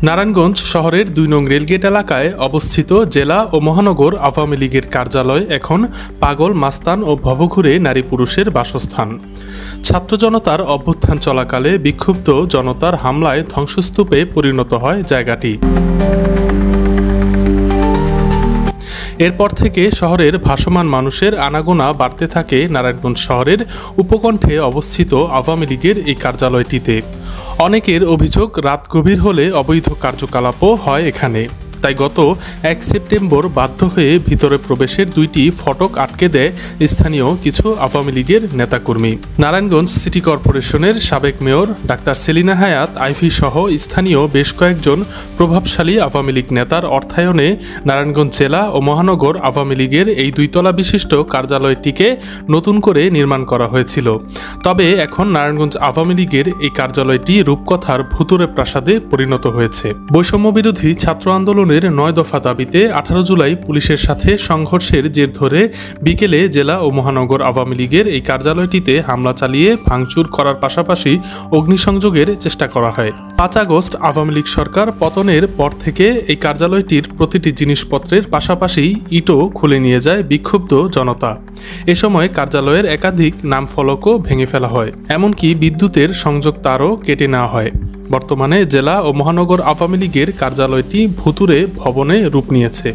নারায়ণগঞ্জ শহরের ২ নং রেলগেট এলাকায় অবস্থিত জেলা ও মহানগর আওয়ামী লীগের কার্যালয় এখন পাগল, মাস্তান ও ভবঘুরে নারী পুরুষের বাসস্থান। ছাত্র জনতার অভ্যুত্থান চলাকালে বিক্ষুব্ধ জনতার হামলায় ধ্বংসস্তূপে পরিণত হয় জায়গাটি। এরপর থেকে শহরের ভাসমান মানুষের আনাগোনা বাড়তে থাকে নারায়ণগঞ্জ শহরের উপকণ্ঠে অবস্থিত আওয়ামী লীগের এই কার্যালয়টিতে। অনেকের অভিযোগ, রাত গভীর হলে অবৈধ কার্যকলাপও হয় এখানে। তাই গত ১ সেপ্টেম্বর বাধ্য হয়ে ভিতরে প্রবেশের ২টি ফটক আটকে দেয় স্থানীয় কিছু আওয়ামী লীগের নেতাকর্মী। নারায়ণগঞ্জ সিটি কর্পোরেশনের সাবেক মেয়র ডাক্তার সেলিনা হায়াত আইভি সহ স্থানীয় বেশ কয়েকজন প্রভাবশালী আওয়ামী লীগ নেতার অর্থায়নে নারায়ণগঞ্জ জেলা ও মহানগর আওয়ামী লীগের এই ২ তলা বিশিষ্ট কার্যালয়টিকে নতুন করে নির্মাণ করা হয়েছিল। তবে এখন নারায়ণগঞ্জ আওয়ামী লীগের এই কার্যালয়টি রূপকথার ভুতুড়ে প্রাসাদে পরিণত হয়েছে। বৈষম্য বিরোধী ছাত্র আন্দোলনের ৯ দফা দাবিতে ১৮ জুলাই পুলিশের সাথে সংঘর্ষের জের ধরে বিকেলে জেলা ও মহানগর আওয়ামী লীগের এই কার্যালয়টিতে হামলা চালিয়ে ভাঙচুর করার পাশাপাশি অগ্নিসংযোগের চেষ্টা করা হয়। ৫ আগস্ট আওয়ামী লীগ সরকার পতনের পর থেকে এই কার্যালয়টির প্রতিটি জিনিসপত্রের পাশাপাশি ইটও খুলে নিয়ে যায় বিক্ষুব্ধ জনতা। এ সময় কার্যালয়ের একাধিক নামফলকও ভেঙে ফেলা হয়, এমনকি বিদ্যুতের সংযোগ তারও কেটে নেওয়া হয়। বর্তমানে জেলা ও মহানগর আওয়ামী লীগের কার্যালয়টি ভুতুড়ে ভবনে রূপ নিয়েছে।